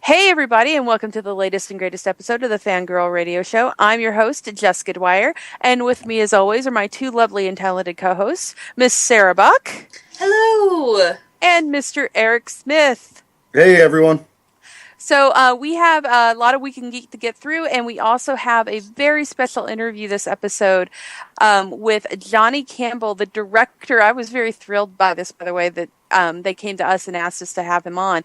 Hey, everybody, and welcome to the latest and greatest episode of the Fangirl Radio Show. I'm your host, Jessica Dwyer, and with me, as always, are my two lovely and talented co-hosts, Miss Sarah Buck. Hello! And Mr. Eric Smith. Hey, everyone. So we have a lot of Week in Geek to get through, and we also have a very special interview this episode with Jonny Campbell, the director. I was very thrilled by this, by the way, that they came to us and asked us to have him on.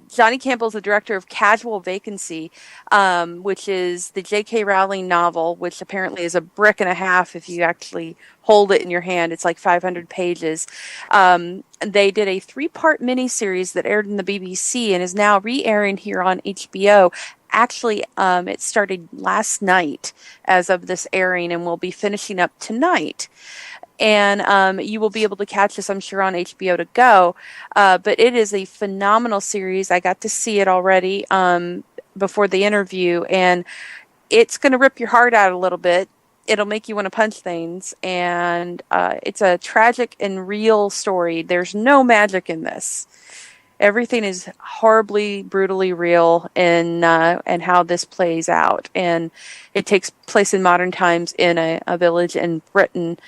Jonny Campbell is the director of Casual Vacancy, which is the J.K. Rowling novel, which apparently is a brick and a half if you actually hold it in your hand. It's like 500 pages. They did a 3-part miniseries that aired in the BBC and is now re-airing here on HBO. Actually, it started last night as of this airing and will be finishing up tonight. And you will be able to catch this, I'm sure, on HBO to go. But it is a phenomenal series. I got to see it already before the interview, and it's going to rip your heart out a little bit. It'll make you want to punch things, and it's a tragic and real story. There's no magic in this. Everything is horribly, brutally real in how this plays out. And it takes place in modern times in a village in Britain.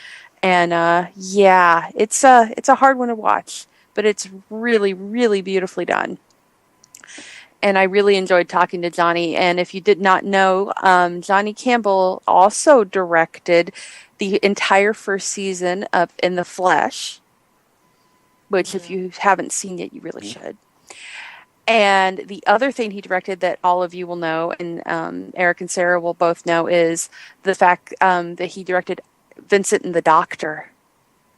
And yeah, it's a hard one to watch, but it's really, really beautifully done. And I really enjoyed talking to Jonny. And if you did not know, Jonny Campbell also directed the entire first season of In the Flesh, which if you haven't seen it, you really should. And the other thing he directed that all of you will know, and Eric and Sarah will both know, is the fact that he directed Vincent and the Doctor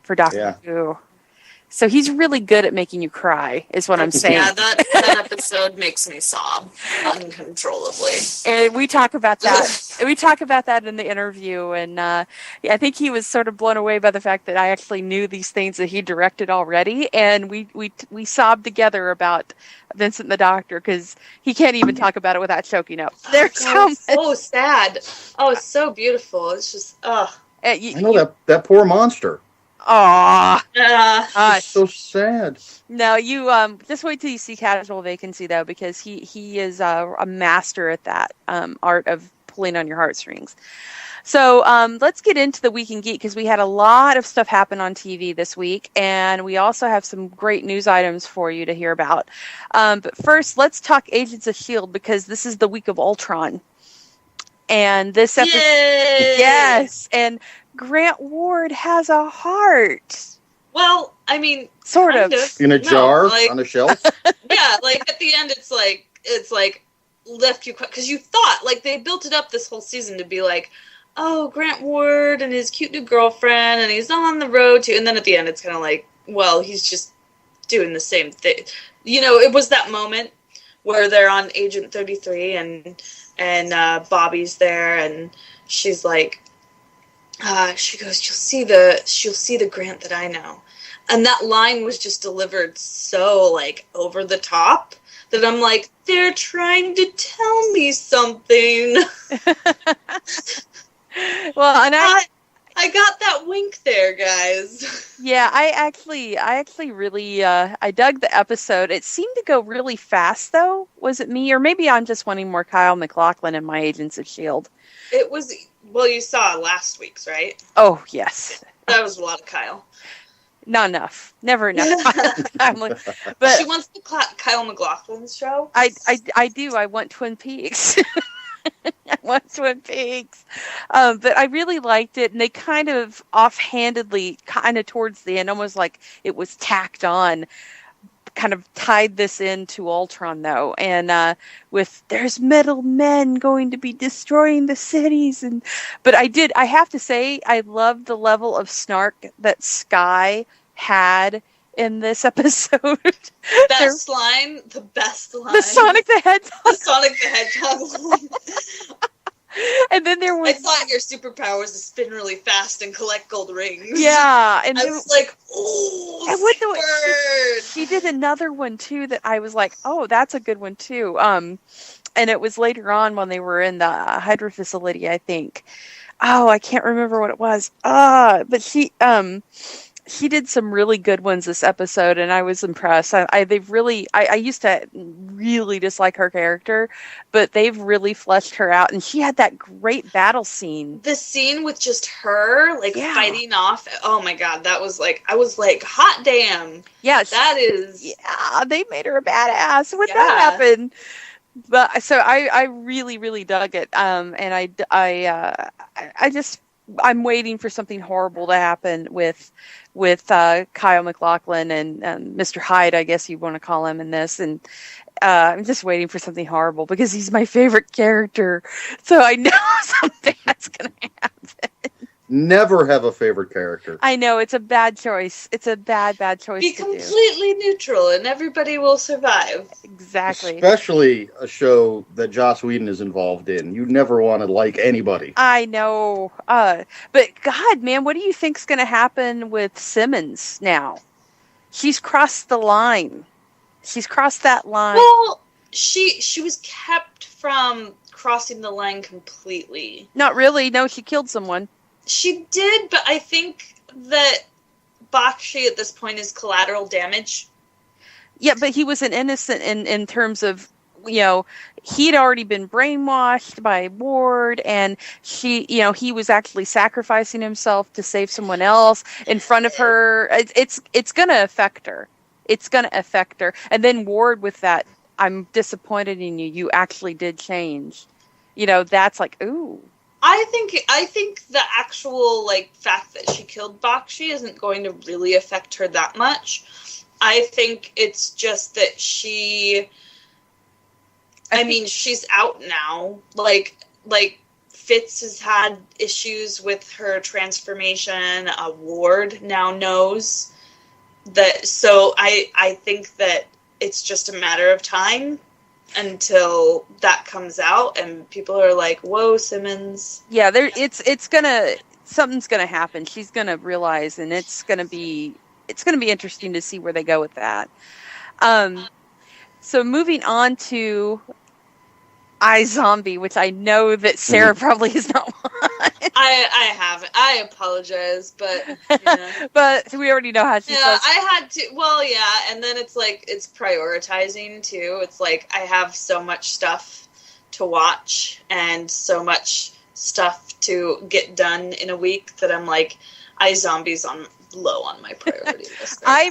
for Doctor Who. So he's really good at making you cry, is what I'm saying. Yeah, that episode makes me sob uncontrollably. And we talk about that. We talk about that in the interview, and I think he was sort of blown away by the fact that I actually knew these things that he directed already, and we sobbed together about Vincent the Doctor because he can't even talk about it without choking up. There's so sad. Oh, it's so beautiful. It's just I know that poor monster. Aww. So sad. No, you just wait till you see Casual Vacancy, though, because he is a master at that art of pulling on your heartstrings. So let's get into the Week in Geek, because we had a lot of stuff happen on TV this week, and we also have some great news items for you to hear about. But first, let's talk Agents of S.H.I.E.L.D., because this is the week of Ultron. And this episode... Yay! Yes, and Grant Ward has a heart. Well, I mean, sort of in a jar on a shelf. Yeah, like at the end, it's like left you because you thought like they built it up this whole season to be like, oh, Grant Ward and his cute new girlfriend, and he's on the road to, and then at the end, it's kind of like, well, he's just doing the same thing. You know, it was that moment where they're on Agent 33 and Bobby's there, and she's like. She goes, she'll see the Grant that I know. And that line was just delivered so, like, over the top that I'm like, they're trying to tell me something. Well, and I got that wink there, guys. Yeah, I actually really, I dug the episode. It seemed to go really fast, though. Was it me? Or maybe I'm just wanting more Kyle MacLachlan in my Agents of S.H.I.E.L.D. It was... Well, you saw last week's, right? Oh, yes. That was a lot of Kyle. Not enough. Never enough. But she wants the Kyle MacLachlan's show. I do. I want Twin Peaks. I want Twin Peaks. But I really liked it, and they kind of offhandedly, kind of towards the end, almost like it was tacked on, kind of tied this into Ultron, though, and with there's metal men going to be destroying the cities, but I have to say I love the level of snark that Skye had in this episode. Best line, the best line. The Sonic the Hedgehog. The Sonic the Hedgehog. And then there was... I thought your superpower was to spin really fast and collect gold rings. Yeah. And I was like, oh, she did another one, too, that I was like, oh, that's a good one, too. And it was later on when they were in the Hydra facility, I think. Oh, I can't remember what it was. But she... she did some really good ones this episode, and I was impressed. I used to really dislike her character, but they've really fleshed her out, and she had that great battle scene. The scene with just her, fighting off. Oh my god, that was I was like, hot damn. Yeah, that is. Yeah, they made her a badass when that happened. But so I really, really dug it. And I'm waiting for something horrible to happen with Kyle MacLachlan and Mr. Hyde, I guess you want to call him in this, and I'm just waiting for something horrible because he's my favorite character, so I know something that's going to happen. Never have a favorite character. I know, it's a bad choice. It's a bad choice. Be completely neutral and everybody will survive. Exactly. Especially a show that Joss Whedon is involved in. You never want to like anybody. I know. But God, man, what do you think's going to happen with Simmons now? She's crossed the line. She's crossed that line. Well, she was kept from crossing the line completely. Not really. No, she killed someone. She did, but I think that Bakshi at this point is collateral damage. Yeah, but he was an innocent in terms of, he'd already been brainwashed by Ward, and he was actually sacrificing himself to save someone else in front of her. It's going to affect her. It's going to affect her. And then Ward with that, I'm disappointed in you. You actually did change. That's like, ooh. I think the actual fact that she killed Bakshi isn't going to really affect her that much. I think it's just that she's out now. Fitz has had issues with her transformation. Ward now knows that. So I think that it's just a matter of time until that comes out and people are like, whoa, Simmons. Yeah, something's gonna happen. She's gonna realize, and it's gonna be interesting to see where they go with that. So moving on to iZombie, which I know that Sarah probably has not watched. I haven't. I apologize, but but we already know how she feels. I had to. Well, yeah, and then it's it's prioritizing too. It's I have so much stuff to watch and so much stuff to get done in a week that I'm iZombie's low on my priority list. I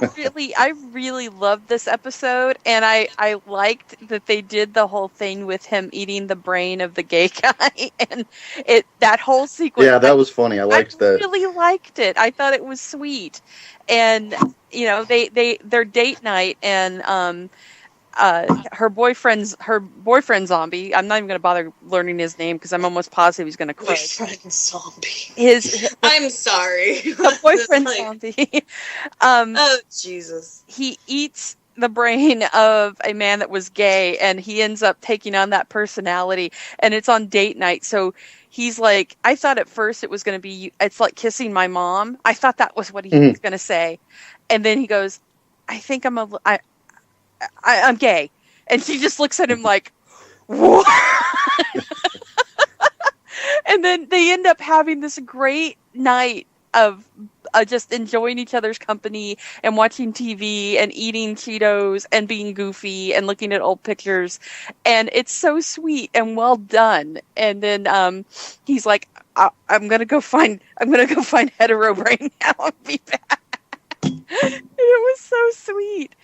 really loved this episode, and I liked that they did the whole thing with him eating the brain of the gay guy, and that whole sequence. Yeah, that was funny. I liked that. I really liked it. I thought it was sweet, and their date night, and her boyfriend zombie. I'm not even going to bother learning his name because I'm almost positive he's going to quit. Boyfriend zombie. I'm sorry. The boyfriend zombie. Oh Jesus. He eats the brain of a man that was gay, and he ends up taking on that personality. And it's on date night, so he's like, I thought at first it was going to be, it's like kissing my mom. I thought that was what he was going to say, and then he goes, I think I'm gay. And she just looks at him like, what? And then they end up having this great night of just enjoying each other's company and watching TV and eating Cheetos and being goofy and looking at old pictures. And it's so sweet and well done. And then he's like, I'm going to go find hetero brain now and be back. It was so sweat.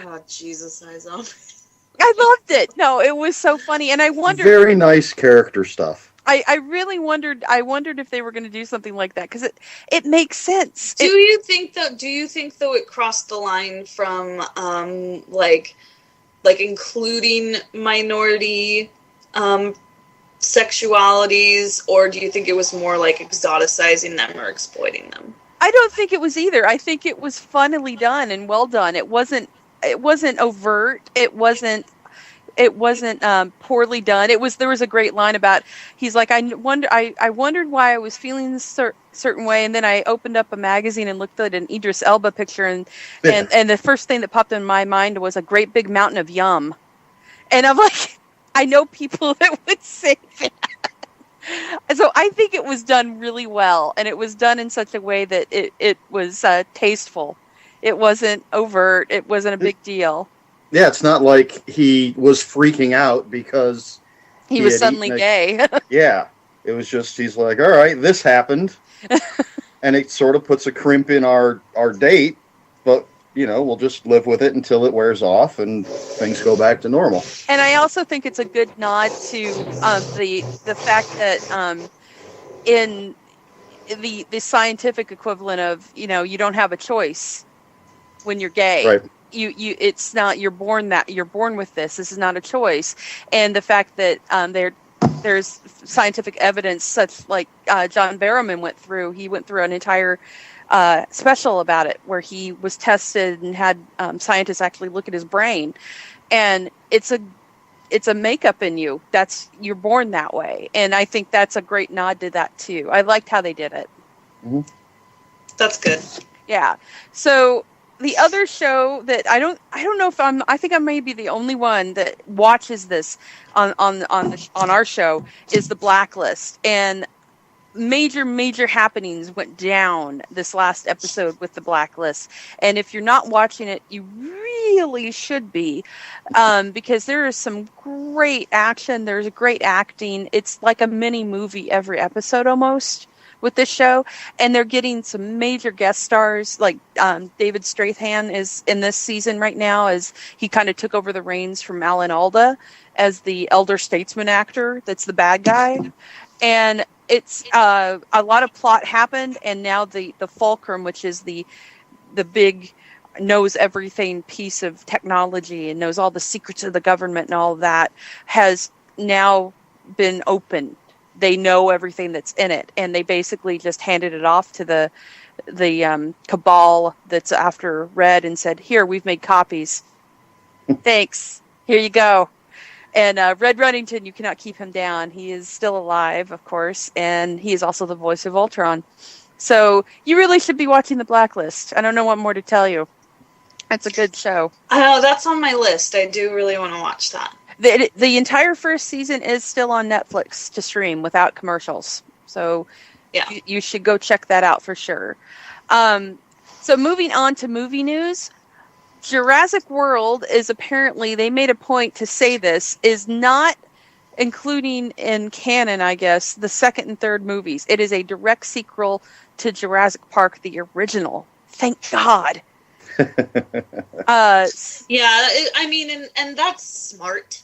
Oh, Jesus, iZombie. I loved it. No, it was so funny, and I wondered. Very nice character stuff. I really wondered. I wondered if they were going to do something like that because it makes sense. Do you think though it crossed the line from including minority sexualities, or do you think it was more exoticizing them or exploiting them? I don't think it was either. I think it was funnily done and well done. It wasn't overt. It wasn't poorly done. There was a great line about, he's like, I wondered why I was feeling this certain way, and then I opened up a magazine and looked at an Idris Elba picture, and the first thing that popped in my mind was a great big mountain of yum. And I'm like, I know people that would say that. So I think it was done really well, and it was done in such a way that it was tasteful. It wasn't overt. It wasn't a big deal. Yeah, it's not like he was freaking out because he was suddenly gay. Yeah, it was just, he's like, all right, this happened. And it sort of puts a crimp in our date, but, you know, we'll just live with it until it wears off and things go back to normal. And I also think it's a good nod to the fact that in the scientific equivalent of, you know, you don't have a choice when you're gay. Right. It's not, you're born with this. This is not a choice. And the fact that there's scientific evidence, such like John Barrowman went through. He went through an entire special about it, where he was tested and had scientists actually look at his brain, and it's a makeup in you. You're born that way, and I think that's a great nod to that too. I liked how they did it. Mm-hmm. That's good. Yeah. So the other show that I don't know if I think I may be the only one that watches this on our show is The Blacklist, and major happenings went down this last episode with The Blacklist. And if you're not watching it, you really should be, because there is some great action. There's great acting. It's like a mini movie every episode almost with this show, and they're getting some major guest stars, like David Strathairn is in this season right now, as he kind of took over the reins from Alan Alda as the elder statesman actor that's the bad guy. And it's a lot of plot happened, and now the fulcrum, which is the big knows everything piece of technology and knows all the secrets of the government and all of that, has now been opened. They know everything that's in it, and they basically just handed it off to the cabal that's after Red and said, "Here, we've made copies. Thanks. Here you go." And Red Runnington, you cannot keep him down. He is still alive, of course, and he is also the voice of Ultron. So you really should be watching The Blacklist. I don't know what more to tell you. It's a good show. That's on my list. I do really want to watch that. The entire first season is still on Netflix to stream without commercials. So yeah, you should go check that out for sure. So moving on to movie news. Jurassic World is apparently, they made a point to say this, is not including in canon, I guess, the second and third movies. It is a direct sequel to Jurassic Park, the original. Thank God. I mean, and that's smart,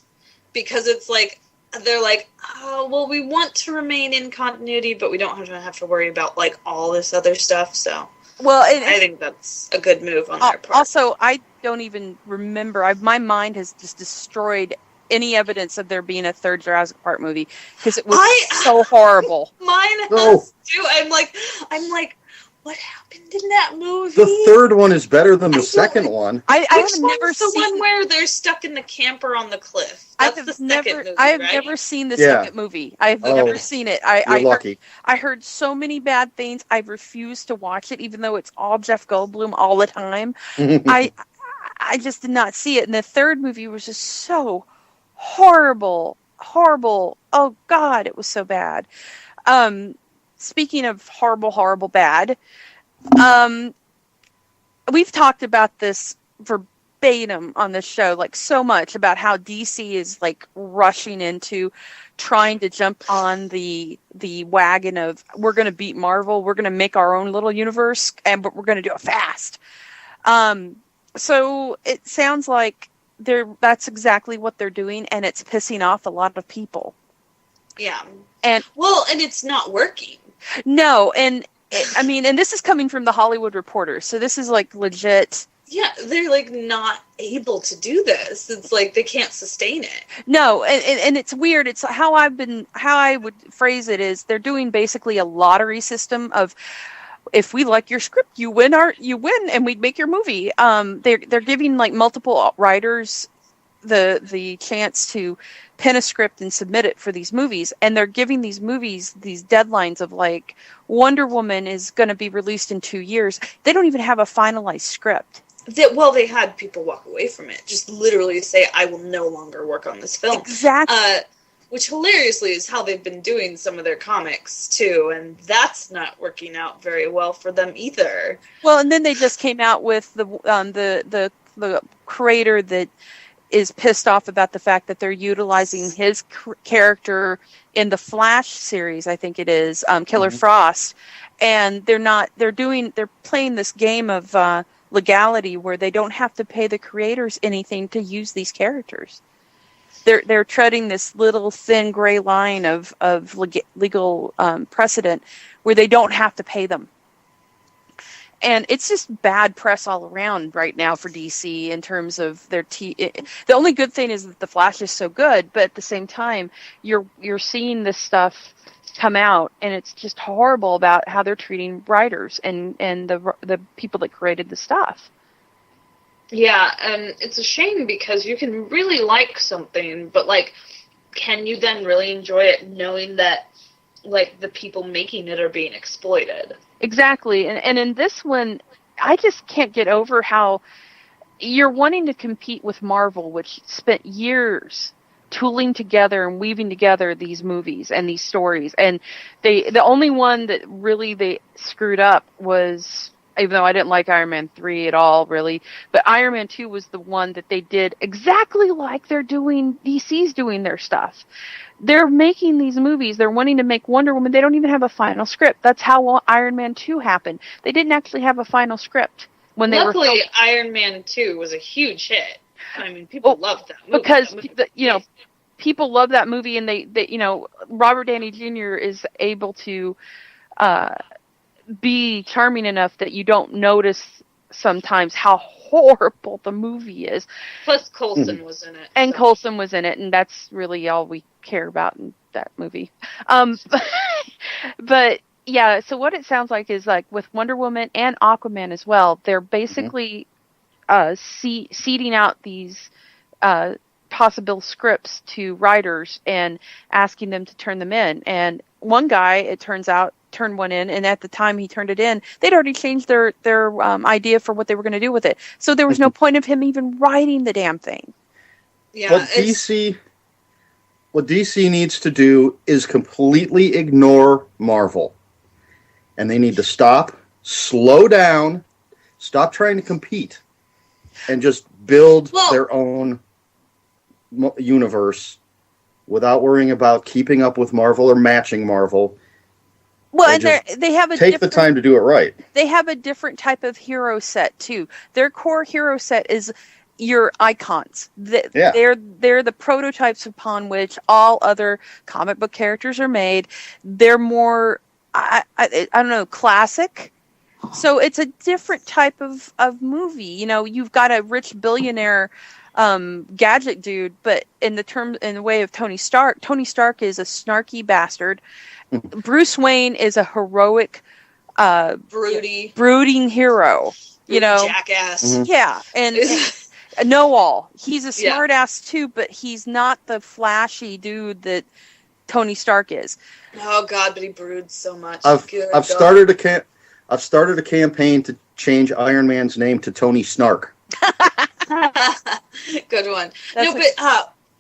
because it's like, they're like, oh, well, we want to remain in continuity, but we don't have to worry about like all this other stuff. So, well, I think that's a good move on their part. Also, I don't even remember. My mind has just destroyed any evidence of there being a third Jurassic Park movie, because it was so horrible. Mine has too. I'm like, what happened in that movie? The third one is better than the second one. I have never seen the one where they're stuck in the camper on the cliff. That's the second movie, I have never seen the second movie. I've never seen it. You're lucky. I heard so many bad things. I refused to watch it, even though it's all Jeff Goldblum all the time. I just did not see it. And the third movie was just so horrible. Oh God, it was so bad. Speaking of horrible bad, we've talked about this verbatim on this show, like so much, about how DC is like rushing into trying to jump on the wagon of, we're going to beat Marvel, we're going to make our own little universe, but we're going to do it fast. So it sounds like that's exactly what they're doing, and it's pissing off a lot of people. Yeah. And it's not working. No, and this is coming from the Hollywood Reporter, so this is like legit. Yeah, they're like not able to do this. It's like they can't sustain it. No, and it's weird. It's how I would phrase it is, they're doing basically a lottery system of, if we like your script, you win, and we make your movie. They're giving like multiple writers the chance to pen a script and submit it for these movies, and they're giving these movies these deadlines of like, Wonder Woman is going to be released in 2 years. They don't even have a finalized script. They had people walk away from it, just literally say, I will no longer work on this film. Exactly. which hilariously is how they've been doing some of their comics too, and that's not working out very well for them either. Well, and then they just came out with the creator that is pissed off about the fact that they're utilizing his character in the Flash series, I think it is, Killer Frost, and they're playing this game of legality where they don't have to pay the creators anything to use these characters. They're treading this little thin gray line of legal precedent where they don't have to pay them. And it's just bad press all around right now for DC in terms of their the only good thing is that the Flash is so good, but at the same time, you're seeing this stuff come out, and it's just horrible about how they're treating writers and the people that created the stuff. Yeah, and it's a shame because you can really like something, but like, can you then really enjoy it knowing that like the people making it are being exploited? Exactly. And in this one, I just can't get over how you're wanting to compete with Marvel, which spent years tooling together and weaving together these movies and these stories. And the only one that really they screwed up was, even though I didn't like Iron Man 3 at all, really, but Iron Man 2 was the one that they did exactly like DC's doing their stuff. They're making these movies. They're wanting to make Wonder Woman. They don't even have a final script. That's how Iron Man 2 happened. They didn't actually have a final script when they Luckily, Iron Man 2 was a huge hit. I mean, people loved that movie. Because, people love that movie, and they Robert Downey Jr. is able to be charming enough that you don't notice sometimes how horrible the movie is. Plus Coulson was in it. And Coulson was in it, and that's really all we care about in that movie. But yeah, so what it sounds like is like with Wonder Woman and Aquaman as well, they're basically seeding out these possible scripts to writers and asking them to turn them in. And one guy, it turns out, turned one in, and at the time he turned it in, they'd already changed their idea for what they were going to do with it. So there was no point of him even writing the damn thing. Yeah, what DC needs to do is completely ignore Marvel. And they need to slow down, stop trying to compete, and just build their own universe without worrying about keeping up with Marvel or matching Marvel. Well, and they have take the time to do it right. They have a different type of hero set too. Their core hero set is your icons. They're the prototypes upon which all other comic book characters are made. They're more, I don't know, classic. So it's a different type of movie. You've got a rich billionaire gadget dude, but in the way of Tony Stark is a snarky bastard. Bruce Wayne is a heroic, brooding hero. Jackass. Yeah, and know-all. He's a smart ass too, but he's not the flashy dude that Tony Stark is. Oh God, but he broods so much. I've started a campaign to change Iron Man's name to Tony Snark. Good one.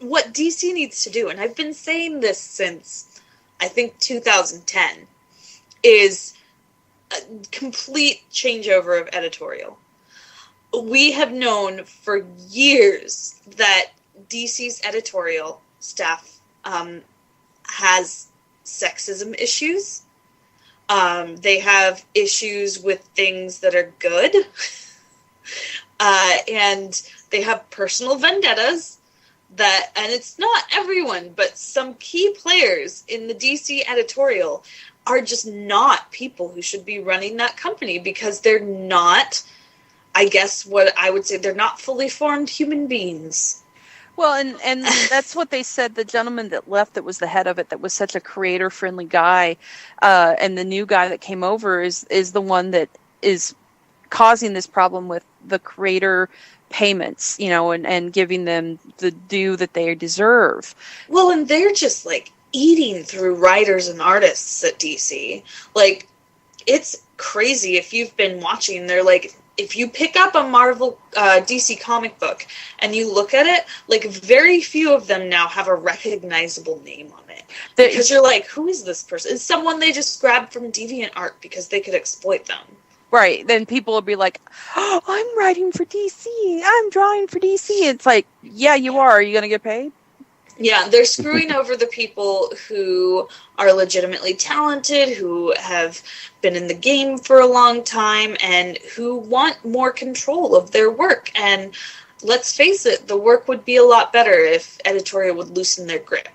What DC needs to do, and I've been saying this since I think 2010, is a complete changeover of editorial. We have known for years that DC's editorial staff has sexism issues. They have issues with things that are good. And they have personal vendettas and it's not everyone, but some key players in the DC editorial are just not people who should be running that company because they're not, I guess what I would say, they're not fully formed human beings. Well, and that's what they said. The gentleman that left that was the head of it, that was such a creator-friendly guy, and the new guy that came over is the one that is causing this problem with the creator payments, and giving them the due that they deserve. Well, and they're just like eating through writers and artists at DC. Like, it's crazy if you've been watching. They're like if you pick up a Marvel DC comic book and you look at it, like very few of them now have a recognizable name on it. Because you're like, who is this person? It's someone they just grabbed from DeviantArt because they could exploit them. Right. Then people will be like, oh, I'm writing for DC. I'm drawing for DC. It's like, yeah, you are. Are you going to get paid? Yeah, they're screwing over the people who are legitimately talented, who have been in the game for a long time, and who want more control of their work. And let's face it, the work would be a lot better if editorial would loosen their grip.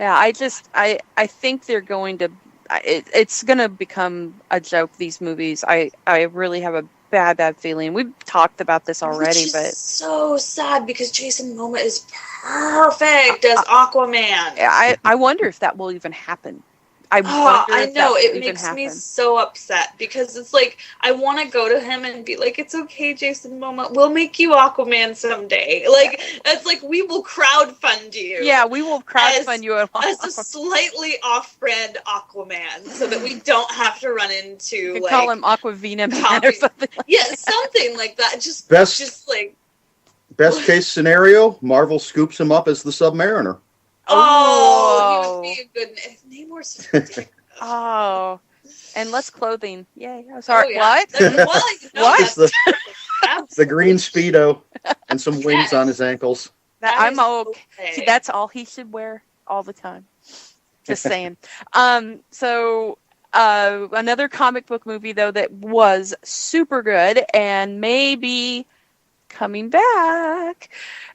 Yeah, I think they're going to, it's going to become a joke, these movies. I really have a bad feeling. We've talked about this already, Which is but so sad because Jason Momoa is perfect as Aquaman. I wonder if that will even happen. I know, it makes me so upset because it's like I want to go to him and be like, it's okay, Jason Momoa, we'll make you Aquaman someday. Like, it's like, we will crowdfund you. Yeah, we will crowdfund you as a slightly off-brand Aquaman, so that we don't have to run into like call him Aquavina Man or something. Something like that. Just like best case scenario, Marvel scoops him up as the Submariner. Oh, he would be a good name or something. Oh, and less clothing. Yay. I'm sorry. What? What? The green Speedo and some wings on his ankles. I'm okay. See, that's all he should wear all the time. Just saying. So another comic book movie, though, that was super good and maybe coming back,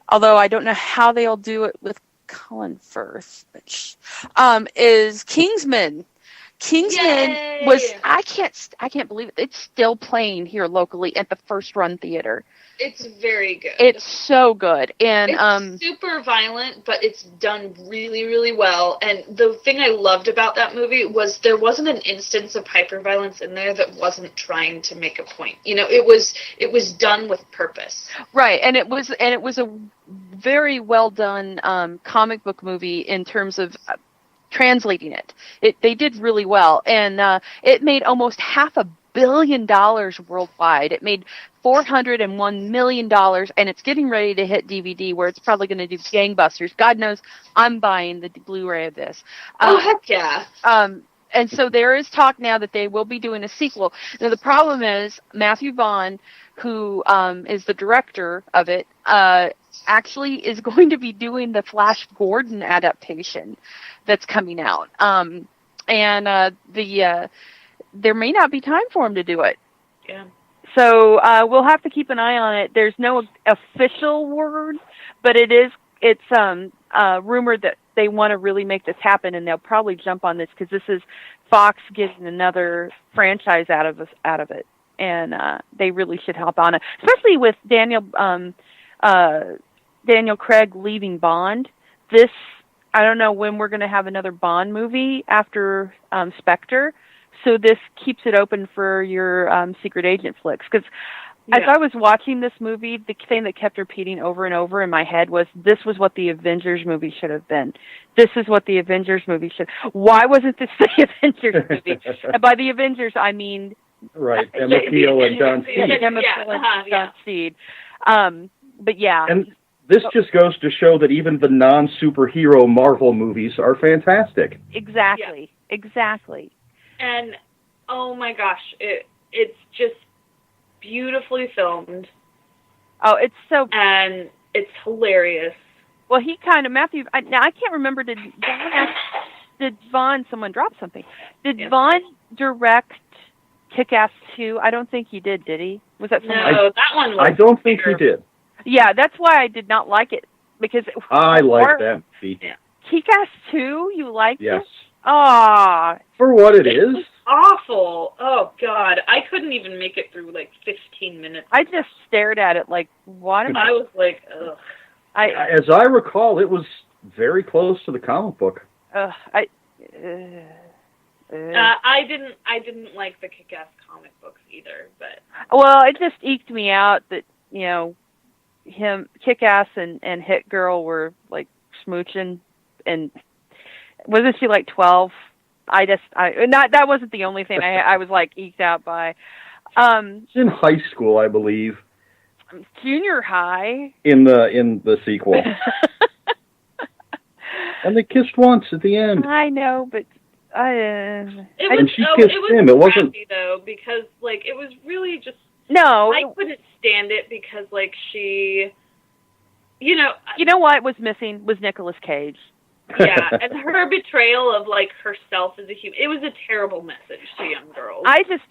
although I don't know how they'll do it with Colin Firth, which is Kingsman. Kingsman was I can't believe it. It's still playing here locally at the First Run Theater. It's very good. It's so good, and it's super violent, but it's done really, really well. And the thing I loved about that movie was there wasn't an instance of hyperviolence in there that wasn't trying to make a point. You know, it was done with purpose. Right, and it was a very well done comic book movie in terms of translating it. They did really well, and it made almost $500 million worldwide. It made $401 million, and it's getting ready to hit DVD, where it's probably going to do gangbusters. God knows, I'm buying the Blu-ray of this. Oh, heck yeah. And so there is talk now that they will be doing a sequel. Now, the problem is Matthew Vaughn, who is the director of it, actually is going to be doing the Flash Gordon adaptation that's coming out. There may not be time for him to do it. Yeah. So we'll have to keep an eye on it. There's no official word, but it's rumored that they want to really make this happen, and they'll probably jump on this because this is Fox getting another franchise out of it, and they really should hop on it, especially with Daniel Craig leaving Bond. I don't know when we're going to have another Bond movie after Spectre. So this keeps it open for your secret agent flicks. Because as I was watching this movie, the thing that kept repeating over and over in my head was, this was what the Avengers movie should have been. This is what the Avengers movie should. Why wasn't this the Avengers movie? And by the Avengers, I mean... Right, Emma Peel and Don Steed. Don Steed. But yeah... And this just goes to show that even the non-superhero Marvel movies are fantastic. Exactly. And oh my gosh, it's just beautifully filmed. Oh, it's so... And it's hilarious. Well, he kind of, Matthew... Now, I can't remember, did Vaughn... Someone dropped something. Did Vaughn direct Kick-Ass 2? I don't think he did he? Was that someone? No, that one was... I don't think he did. Yeah, that's why I did not like it. Because... I like that movie. Yeah. Kick-Ass 2? You liked it? Yes. Ah, for what it is. Awful. Oh God, I couldn't even make it through like 15 minutes. I just stared at it like, what am I? I was like, ugh. As I recall, it was very close to the comic book. I didn't like the Kick-Ass comic books either, but well, it just eked me out that Kick-Ass and Hit Girl were like smooching, and wasn't she like 12? That wasn't the only thing I was like eked out by. It's in high school, I believe. Junior high. In the sequel. And they kissed once at the end. I know, but and she kissed him. It wasn't crappy, though, because like it was really just no. I couldn't stand it because like she, you know what was missing was Nicolas Cage. Yeah, and her betrayal of like herself as a human. It was a terrible message to young girls. I just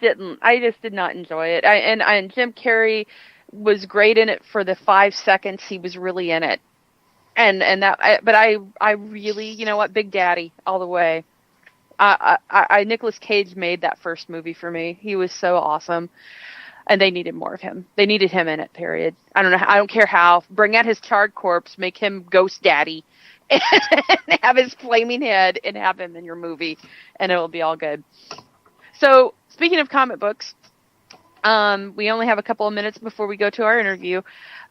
did not enjoy it. And Jim Carrey was great in it for the 5 seconds he was really in it. But I really, you know what, Big Daddy all the way. Nicolas Cage made that first movie for me. He was so awesome, and they needed more of him. They needed him in it. Period. I don't care how. Bring out his charred corpse, make him Ghost Daddy, and have his flaming head, and have him in your movie, and it will be all good. So, speaking of comic books, we only have a couple of minutes before we go to our interview,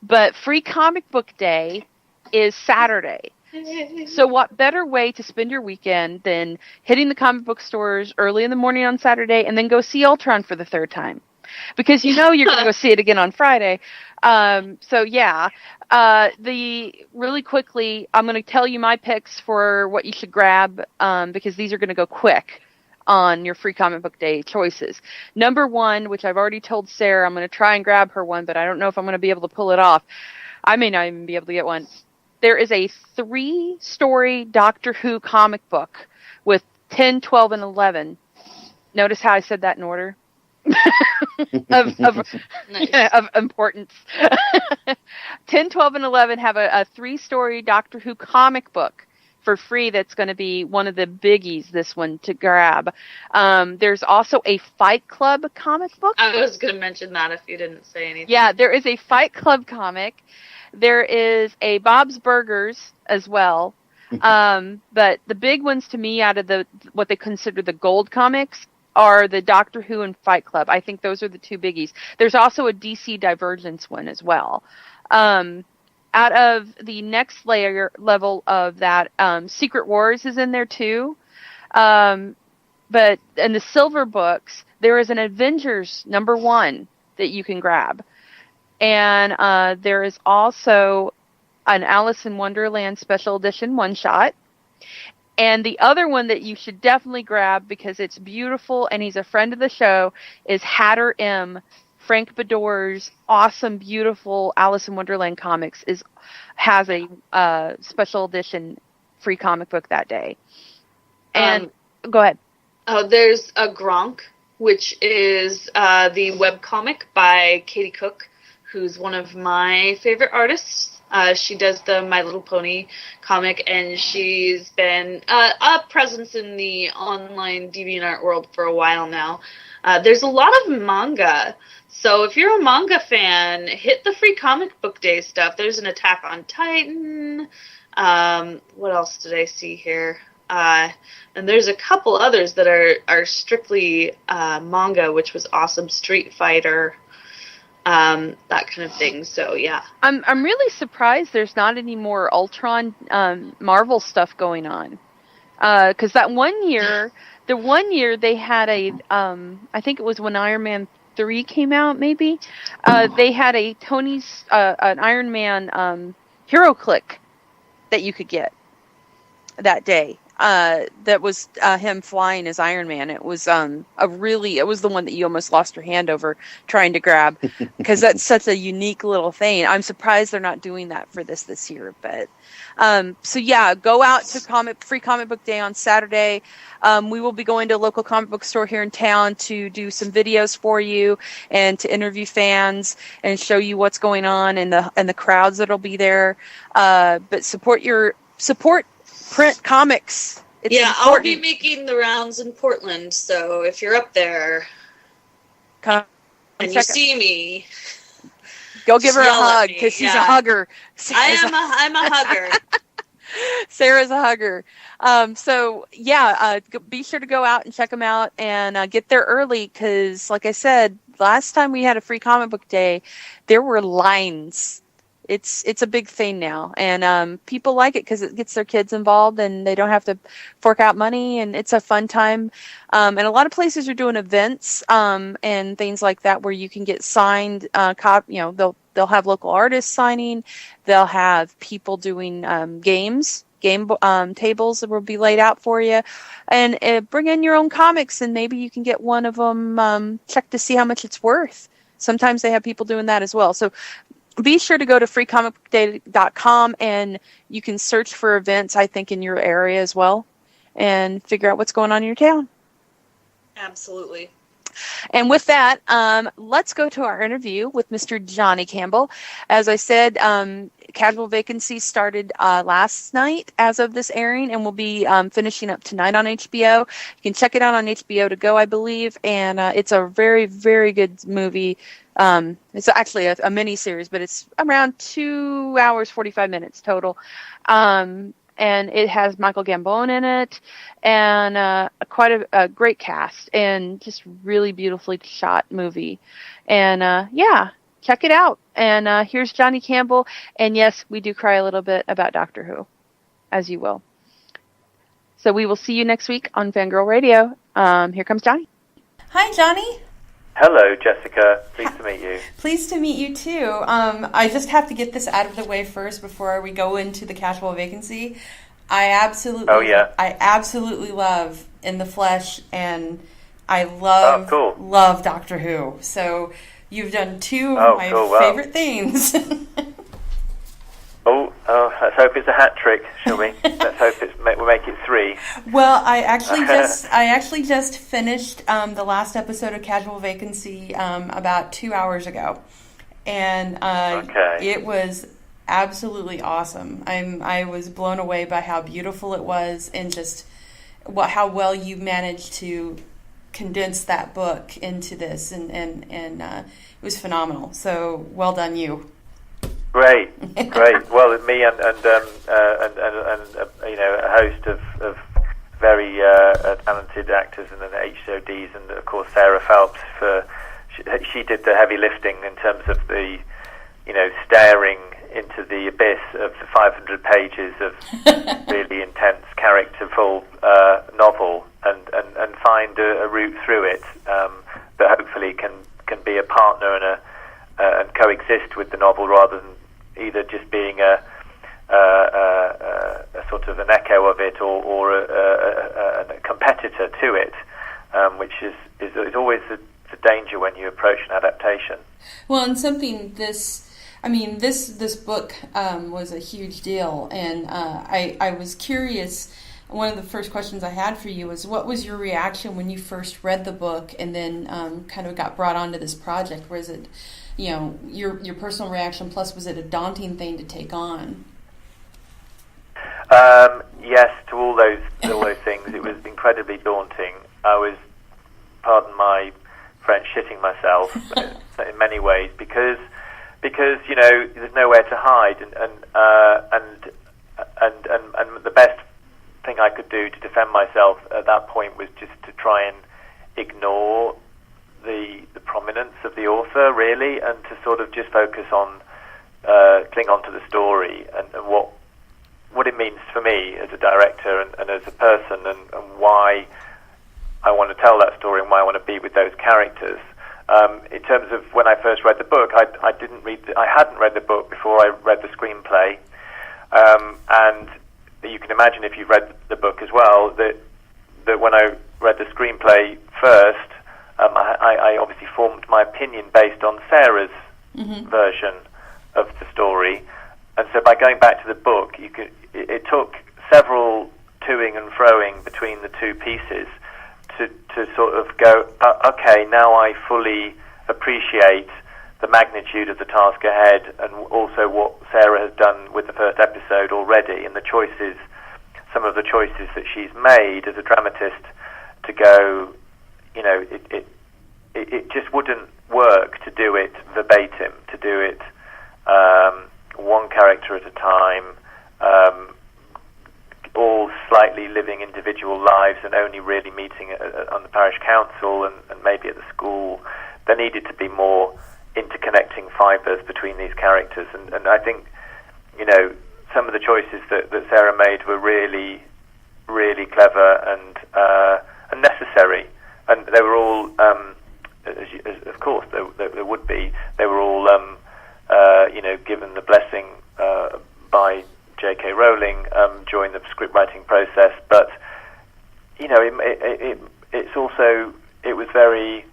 but Free Comic Book Day is Saturday. So what better way to spend your weekend than hitting the comic book stores early in the morning on Saturday and then go see Ultron for the third time? Because you're going to go see it again on Friday. Really quickly, I'm going to tell you my picks for what you should grab because these are going to go quick on your Free Comic Book Day choices. Number one, which I've already told Sarah, I'm going to try and grab her one, but I don't know if I'm going to be able to pull it off. I may not even be able to get one. There is a 3-story Doctor Who comic book with 10, 12, and 11. Notice how I said that in order? of importance. 10, 12, and 11 have a 3-story Doctor Who comic book for free that's going to be one of the biggies, this one, to grab. There's also a Fight Club comic book. I was going to mention that if you didn't say anything. Yeah, there is a Fight Club comic. There is a Bob's Burgers as well. But the big ones to me out of what they consider the gold comics are the Doctor Who and Fight Club. I think those are the two biggies. There's also a DC Divergence one as well. Out of the next level of that, Secret Wars is in there too. But in the silver books, there is an Avengers #1 that you can grab. And there is also an Alice in Wonderland Special Edition one-shot. And the other one that you should definitely grab because it's beautiful and he's a friend of the show is Hatter M. Frank Bedore's awesome, beautiful Alice in Wonderland comics has a special edition free comic book that day. And go ahead. There's a Gronk, which is the webcomic by Katie Cook, who's one of my favorite artists. She does the My Little Pony comic, and she's been a presence in the online DeviantArt world for a while now. There's a lot of manga, so if you're a manga fan, hit the Free Comic Book Day stuff. There's an Attack on Titan. What else did I see here? And there's a couple others that are strictly manga, which was awesome. Street Fighter. That kind of thing. So yeah, I'm really surprised there's not any more Ultron Marvel stuff going on. Because the one year they had I think it was when Iron Man 3 came out, maybe they had a Tony's an Iron Man Hero Click that you could get that day. That was him flying as Iron Man. It was it was the one that you almost lost your hand over trying to grab because that's such a unique little thing. I'm surprised they're not doing that for this year. But so yeah, go out to Free Comic Book Day on Saturday. We will be going to a local comic book store here in town to do some videos for you and to interview fans and show you what's going on and the crowds that'll be there. But support print comics. It's important. I'll be making the rounds in Portland, so if you're up there come and you see me, go give her a hug because she's a hugger. I'm a hugger. Sarah's a hugger. Be sure to go out and check them out and get there early because, like I said, last time we had a Free Comic Book Day, there were lines. it's a big thing now, and people like it because it gets their kids involved, and they don't have to fork out money, and it's a fun time. And a lot of places are doing events and things like that where you can get signed. They'll have local artists signing. They'll have people doing game tables that will be laid out for you, and bring in your own comics, and maybe you can get one of them checked to see how much it's worth. Sometimes they have people doing that as well. So be sure to go to freecomicday.com, and you can search for events, I think, in your area as well, and figure out what's going on in your town. Absolutely. And with that, let's go to our interview with Mr. Jonny Campbell. As I said, Casual Vacancy started last night as of this airing, and will be finishing up tonight on HBO. You can check it out on HBO to go, I believe, and it's a very, very good movie. It's actually a mini-series, but it's around 2 hours, 45 minutes total. And it has Michael Gambon in it, and quite a great cast, and just really beautifully shot movie. And check it out. And here's Jonny Campbell. And yes, we do cry a little bit about Doctor Who, as you will. So we will see you next week on Fangirl Radio. Here comes Jonny. Hi, Jonny. Hello, Jessica. Pleased to meet you. Pleased to meet you, too. I just have to get this out of the way first before we go into the Casual Vacancy. I absolutely love In the Flesh, and I love Doctor Who. So you've done two of my favorite things. Let's hope it's a hat trick, shall we? Let's hope we'll make it 3. Well, I actually just finished the last episode of Casual Vacancy about 2 hours ago, and it was absolutely awesome. I was blown away by how beautiful it was, and just how well you managed to condense that book into this, and it was phenomenal. So well done, you. Great. Well, me and a host of very talented actors and then HODs, and of course Sarah Phelps. She did the heavy lifting in terms of the staring into the abyss of the 500 pages of really intense, characterful novel, and find a route through it that hopefully can be a partner and coexist with the novel, rather than either just being a sort of an echo of it or a competitor to it, which is always the danger when you approach an adaptation. Well, and something this book was a huge deal, and I was curious. One of the first questions I had for you was, what was your reaction when you first read the book and then kind of got brought onto this project? Was it, your personal reaction, plus was it a daunting thing to take on? Yes, to all those things. It was incredibly daunting. I was, pardon my French, shitting myself in many ways because there's nowhere to hide, and the best thing I could do to defend myself at that point was just to try and ignore the prominence of the author, really, and to sort of just focus on cling on to the story and what it means for me as a director and as a person, and why I want to tell that story and why I want to be with those characters. In terms of when I first read the book, I hadn't read the book before I read the screenplay, and you can imagine, if you've read the book as well, that when I read the screenplay first, I obviously formed my opinion based on Sarah's version of the story, and so by going back to the book, it took several toing and froing between the two pieces to sort of go, okay, now I fully appreciate the magnitude of the task ahead, and also what Sarah has done with the first episode already, and some of the choices that she's made as a dramatist to go, it just wouldn't work to do it verbatim, to do it one character at a time, all slightly living individual lives and only really meeting on the parish council and maybe at the school. There needed to be more interconnecting fibres between these characters, and I think, you know, some of the choices that Sarah made were really, really clever and necessary, and they were all, as of course there would be, they were all, you know, given the blessing by J.K. Rowling during the script writing process, but you know, it's also, it was very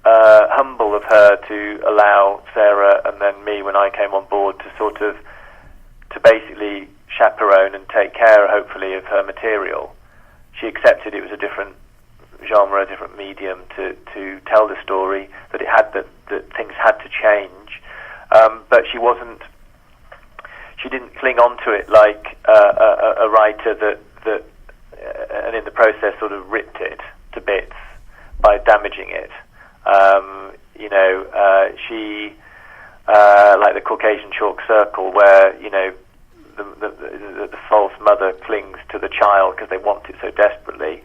humble of her to allow Sarah and then me, when I came on board, to basically chaperone and take care, hopefully, of her material. She accepted it was a different genre, a different medium to tell the story, that it had that things had to change, but she didn't cling on to it like a writer that and in the process sort of ripped it to bits by damaging it. You know, she like the Caucasian chalk circle, where, you know, the false mother clings to the child because they want it so desperately.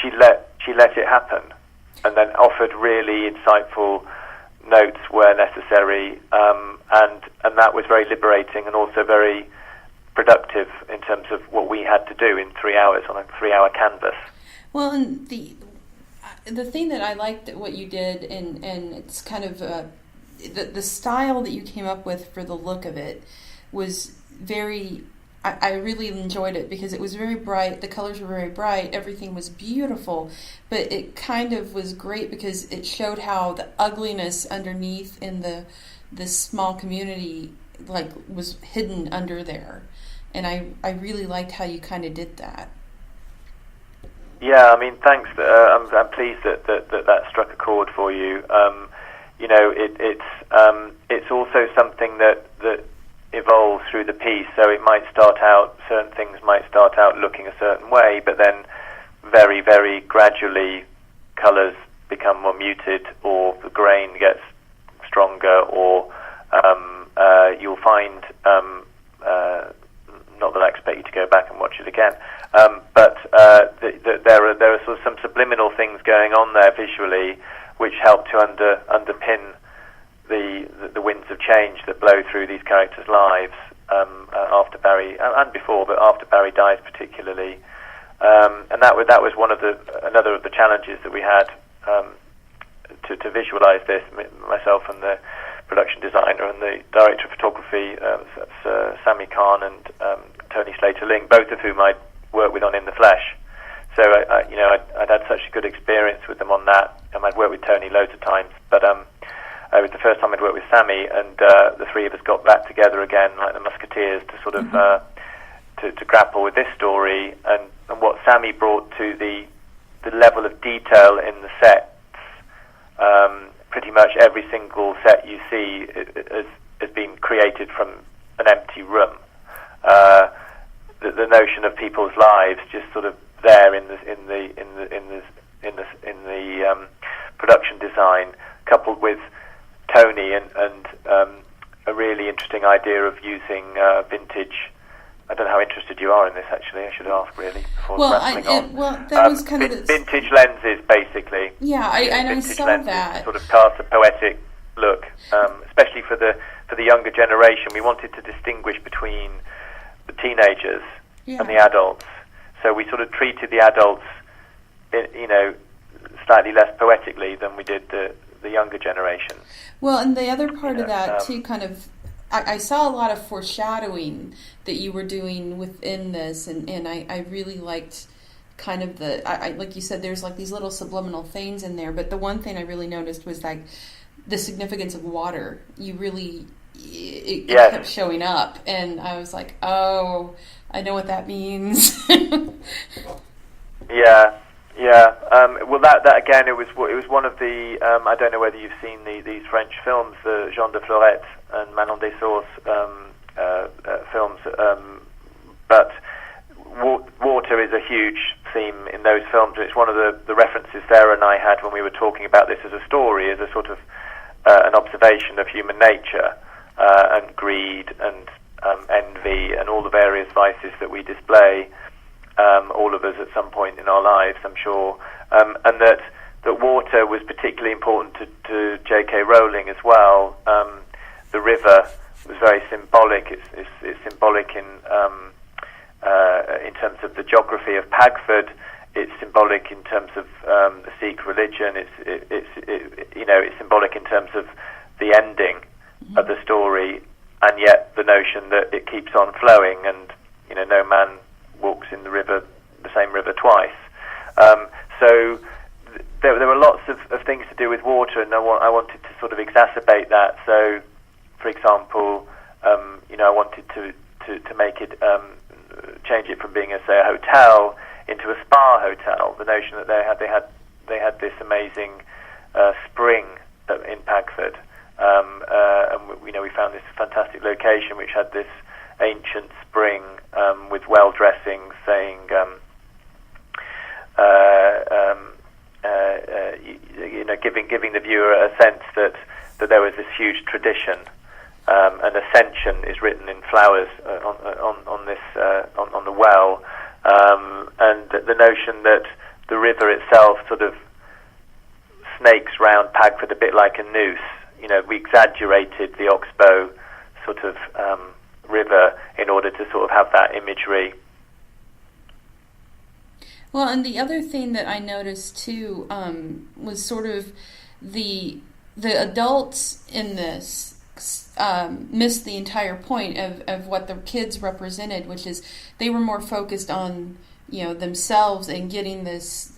She let it happen, and then offered really insightful notes where necessary, and that was very liberating and also very productive in terms of what we had to do in 3 hours on a 3-hour canvas. Well, and the thing that I liked what you did, and it's kind of the style that you came up with for the look of it was very, I really enjoyed it because it was very bright, the colors were very bright, everything was beautiful, but it kind of was great because it showed how the ugliness underneath in this small community like was hidden under there, and I really liked how you kind of did that. Yeah, I mean, thanks. I'm pleased that struck a chord for you. You know, it's also something that evolves through the piece. So it might start out, certain things might start out looking a certain way, but then very, very gradually colours become more muted, or the grain gets stronger, or you'll find, not that I expect you to go back and watch it again, but there are sort of some subliminal things going on there visually, which help to underpin the winds of change that blow through these characters' lives after Barry, and before, but after Barry dies particularly, and that was another of the challenges that we had to visualize this. Myself and the production designer and the director of photography, that's Sammy Khan and Tony Slater-Ling, both of whom I'd worked with on In the Flesh. So I'd had such a good experience with them on that, and I'd worked with Tony loads of times, but it was the first time I'd worked with Sammy, and the three of us got back together again, like the Musketeers, to sort of to grapple with this story, and what Sammy brought to the level of detail in the sets. Pretty much every single set you see has been created from an empty room. The notion of people's lives just sort of there in the production design, coupled with Tony and a really interesting idea of using vintage. I don't know how interested you are in this, actually. I should ask, really, before rattling on. Well, that was kind of vintage lenses, basically. Yeah, I saw lenses that. Sort of cast a poetic look, especially for the younger generation. We wanted to distinguish between the teenagers and the adults. So we sort of treated the adults, slightly less poetically than we did the younger generation. Well, and the other part of that too, kind of, I saw a lot of foreshadowing that you were doing within this, and I really liked kind of like you said, there's like these little subliminal things in there, but the one thing I really noticed was like the significance of water. You really, it kept showing up, and I was like, oh, I know what that means. Yeah. Well, that again, it was one of the. I don't know whether you've seen these French films, the Jean de Florette and Manon Dessources films, but water is a huge theme in those films. It's one of the references Sarah and I had when we were talking about this as a story, as a sort of an observation of human nature and greed and envy and all the various vices that we display. All of us at some point in our lives, I'm sure, and that that water was particularly important to J.K. Rowling as well. The river was very symbolic. It's symbolic in terms of the geography of Pagford. It's symbolic in terms of the Sikh religion. It's symbolic in terms of the ending of the story, and yet the notion that it keeps on flowing, and no man walks in the same river twice. So there were lots of things to do with water, and I wanted to sort of exacerbate that. So, for example, I wanted to make it change it from being a hotel into a spa hotel. The notion that they had this amazing spring in Pagford, and we found this fantastic location which had this ancient spring with well dressings saying giving the viewer a sense that there was this huge tradition. An ascension is written in flowers on the well, and the notion that the river itself sort of snakes round Pagford a bit like a noose. We exaggerated the Oxbow sort of river in order to sort of have that imagery. Well, and the other thing that I noticed too was sort of the adults in this missed the entire point of what the kids represented, which is they were more focused on themselves and getting this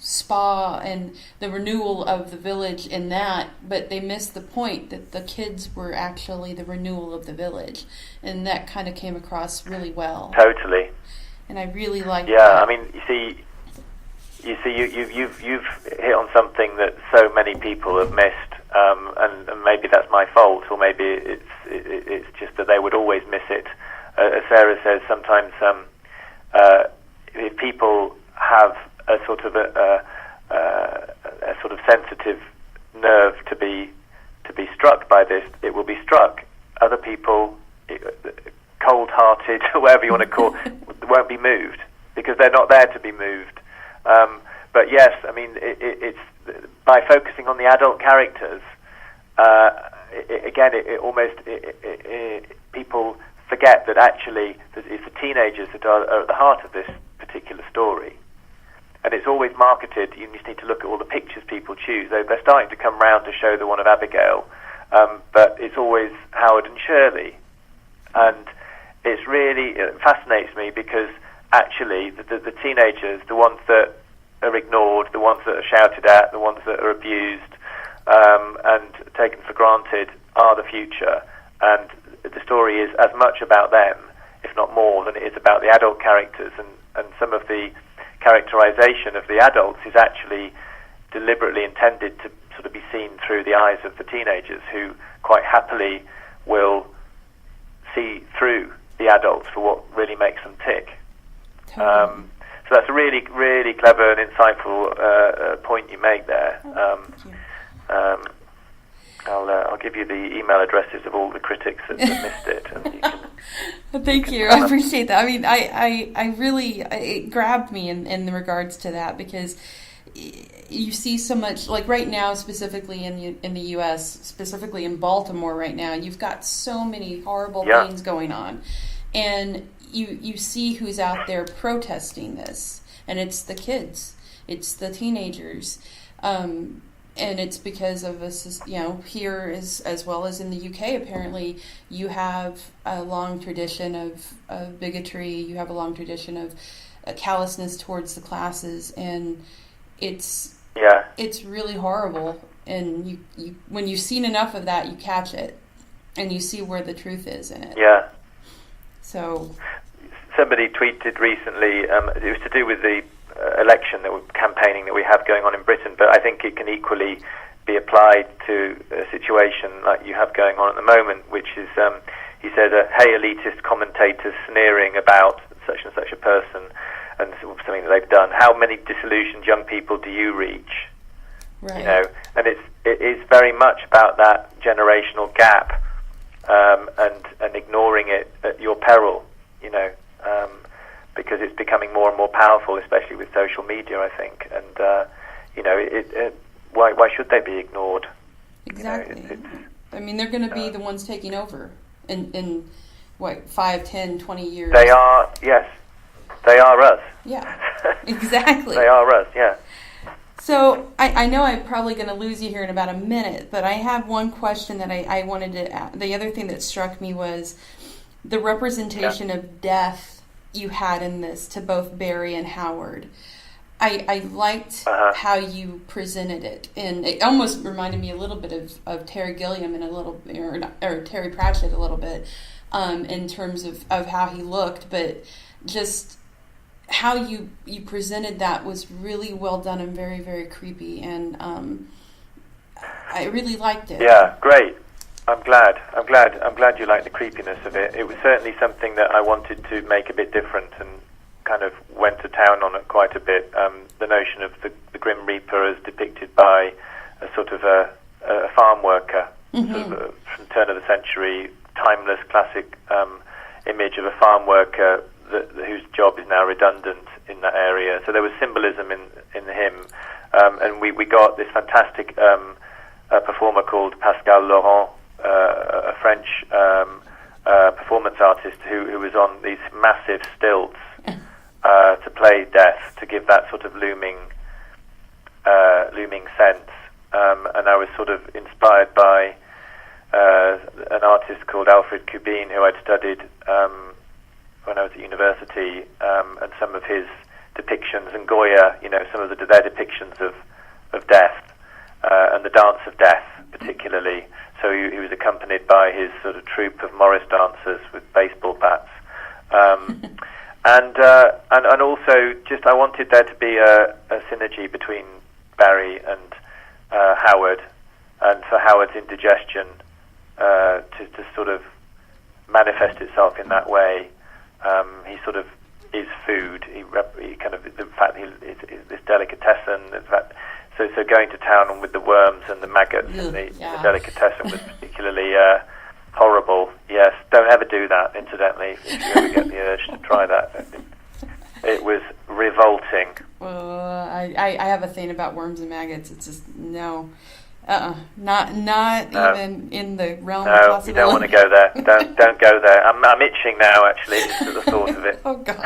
spa and the renewal of the village in that, but they missed the point that the kids were actually the renewal of the village, and that kind of came across really well. Totally. And I really liked that. Yeah, I mean, you've hit on something that so many people have missed, and maybe that's my fault, or maybe it's just that they would always miss it. As Sarah says, sometimes if people have a sort of a sort of sensitive nerve to be struck by this, it will be struck. Other people, cold-hearted, whatever you want to call, won't be moved because they're not there to be moved. But yes, I mean, it's by focusing on the adult characters. People forget that actually it's the teenagers that are at the heart of this particular story, and it's always marketed. You just need to look at all the pictures people choose. They're starting to come round to show the one of Abigail, but it's always Howard and Shirley, and it fascinates me because actually the teenagers, the ones that are ignored, the ones that are shouted at, the ones that are abused and taken for granted, are the future, and the story is as much about them, if not more, than it is about the adult characters, and some of the characterization of the adults is actually deliberately intended to sort of be seen through the eyes of the teenagers, who quite happily will see through the adults for what really makes them tick. Totally. So that's a really, really clever and insightful point you make there. I'll give you the email addresses of all the critics that missed it, and you can. Thank you. I appreciate that. I mean, I really, it grabbed me in regards to that, because you see so much, like right now, specifically in the U.S., specifically in Baltimore right now, you've got so many horrible things going on, and you see who's out there protesting this, and it's the kids, it's the teenagers, and it's because of us, here as well as in the UK, apparently you have a long tradition of bigotry, you have a long tradition of callousness towards the classes, and it's really horrible. And you when you've seen enough of that, you catch it, and you see where the truth is in it. Yeah. So somebody tweeted recently, it was to do with the election campaigning that we have going on in Britain, but I think it can equally be applied to a situation like you have going on at the moment, which is, he said, hey, elitist commentators sneering about such and such a person and something that they've done. How many disillusioned young people do you reach? Right. And it is very much about that generational gap, and ignoring it at your peril, because it's becoming more and more powerful, especially with social media, I think. And why should they be ignored? Exactly. I mean, they're going to be the ones taking over in what, 5, 10, 20 years. They are, yes. They are us. Yeah, exactly. They are us, yeah. So I know I'm probably going to lose you here in about a minute, but I have one question that I wanted to ask. The other thing that struck me was the representation of death you had in this to both Barry and Howard. I liked how you presented it, and it almost reminded me a little bit of Terry Gilliam and or Terry Pratchett a little bit in terms of how he looked, but just how you presented that was really well done and very, very creepy, and I really liked it. Yeah, great. I'm glad you liked the creepiness of it. It was certainly something that I wanted to make a bit different, and kind of went to town on it quite a bit. The notion of the Grim Reaper as depicted by a sort of a farm worker, sort of from the turn of the century, timeless classic image of a farm worker whose job is now redundant in that area. So there was symbolism in him, and we got this fantastic performer called Pascal Laurent, a French performance artist who was on these massive stilts to play death, to give that sort of looming sense. And I was sort of inspired by an artist called Alfred Kubin, who I'd studied when I was at university, and some of his depictions, and Goya, some of their depictions of death, and the dance of death particularly. So he was accompanied by his sort of troupe of Morris dancers with baseball bats. And also, just I wanted there to be a synergy between Barry and Howard, and for Howard's indigestion to sort of manifest itself in that way. He sort of is food. He kind of, the fact is this delicatessen. In fact, so going to town with the worms and the maggots and the delicatessen was particularly horrible. Yes, don't ever do that. Incidentally, if you ever get the urge to try that, it was revolting. I have a thing about worms and maggots. It's just no. Not even in the realm of possibility. You don't want to go there. Don't go there. I'm itching now, actually, just at the thought of it. Oh, God.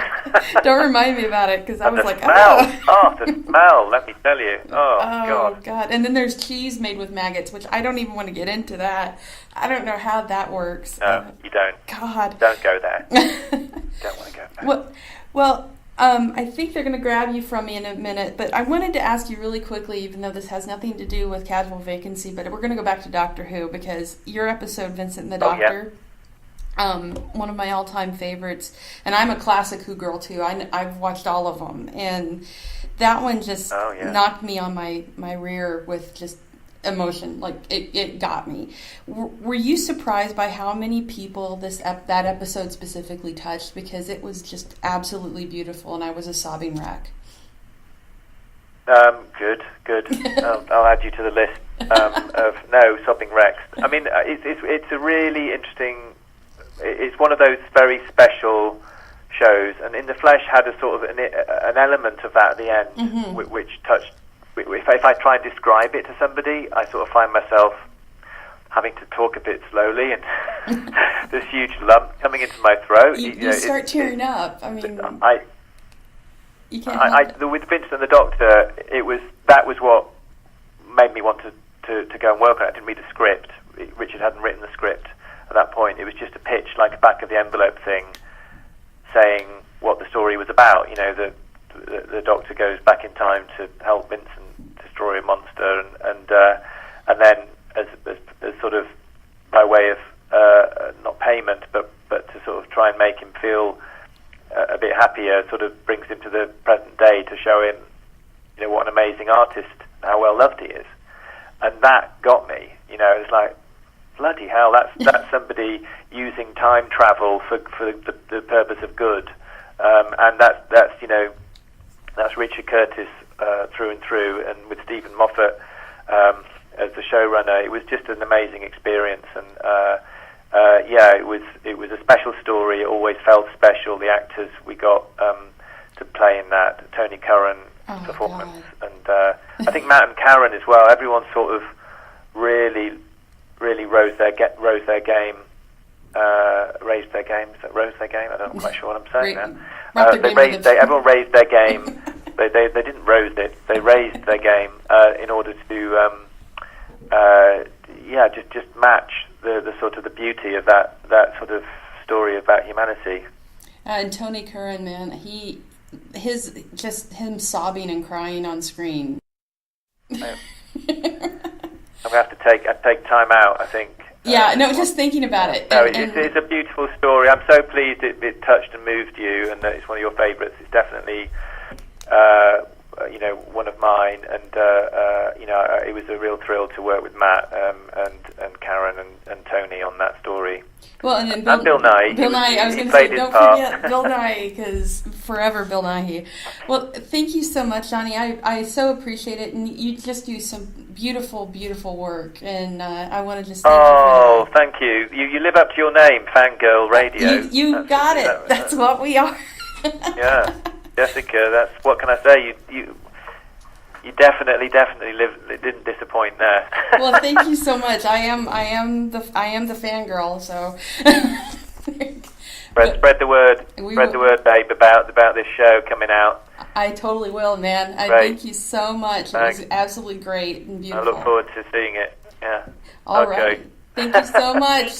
Don't remind me about it, because I was like, the smell, let me tell you. Oh, God. And then there's cheese made with maggots, which I don't even want to get into that. I don't know how that works. No, you don't. God. Don't go there. Don't want to go there. Well, I think they're going to grab you from me in a minute, but I wanted to ask you really quickly, even though this has nothing to do with Casual Vacancy, but we're going to go back to Doctor Who, because your episode, Vincent and the Doctor, one of my all-time favorites, and I'm a classic Who girl, too. I've watched all of them, and that one just knocked me on my rear with just emotion. Like, it got me. Were you surprised by how many people that episode specifically touched? Because it was just absolutely beautiful, and I was a sobbing wreck. Good. I'll add you to the list of sobbing wrecks. I mean, it's a really interesting. It's one of those very special shows, and In the Flesh had a sort of an element of that at the end, which touched. If I try and describe it to somebody, I sort of find myself having to talk a bit slowly, and this huge lump coming into my throat. You start tearing up. I mean, you can't. With Vincent and the Doctor, that was what made me want to go and work on it. I didn't read the script. Richard hadn't written the script at that point. It was just a pitch, like a back of the envelope thing, saying what the story was about. The Doctor goes back in time to help Vincent destroy a monster, and then as sort of by way of not payment, but to sort of try and make him feel a bit happier, sort of brings him to the present day to show him, what an amazing artist, how well loved he is, and that got me. It's like, bloody hell, that's somebody using time travel for the purpose of good, and that's Richard Curtis through and through, and with Stephen Moffat as the showrunner, it was just an amazing experience. And it was a special story. It always felt special. The actors we got to play in that, Tony Curran performance, God. and I think Matt and Karen as well. Everyone sort of really rose their game. Raised their game. Is that rose their game? I'm not quite sure what I'm saying now. Everyone raised their game. They didn't rose it. They raised their game in order to just match the sort of the beauty of that sort of story about humanity. And Tony Curran, man, him sobbing and crying on screen. I'm gonna have to take time out, I think. Yeah, just thinking about it. No, it's a beautiful story. I'm so pleased it touched and moved you, and that it's one of your favourites. It's definitely, one of mine, and it was a real thrill to work with Matt and Karen and Tony on that story. Well, and then Bill Nighy. Bill Nighy. I was going to say, don't forget Bill Nighy, because forever Bill Nighy. Well, thank you so much, Jonny. I so appreciate it, and you just do some beautiful, beautiful work, and I want to just thank you for that. Thank you. You live up to your name, Fangirl Radio. You got it. That's what we are. Yeah, Jessica. What can I say? You definitely didn't disappoint there. Well, thank you so much. I am the fangirl. So spread the word. Spread the word, babe, about this show coming out. I totally will, man. Thank you so much. Thanks. It was absolutely great and beautiful. I look forward to seeing it. Yeah. All right. Thank you so much.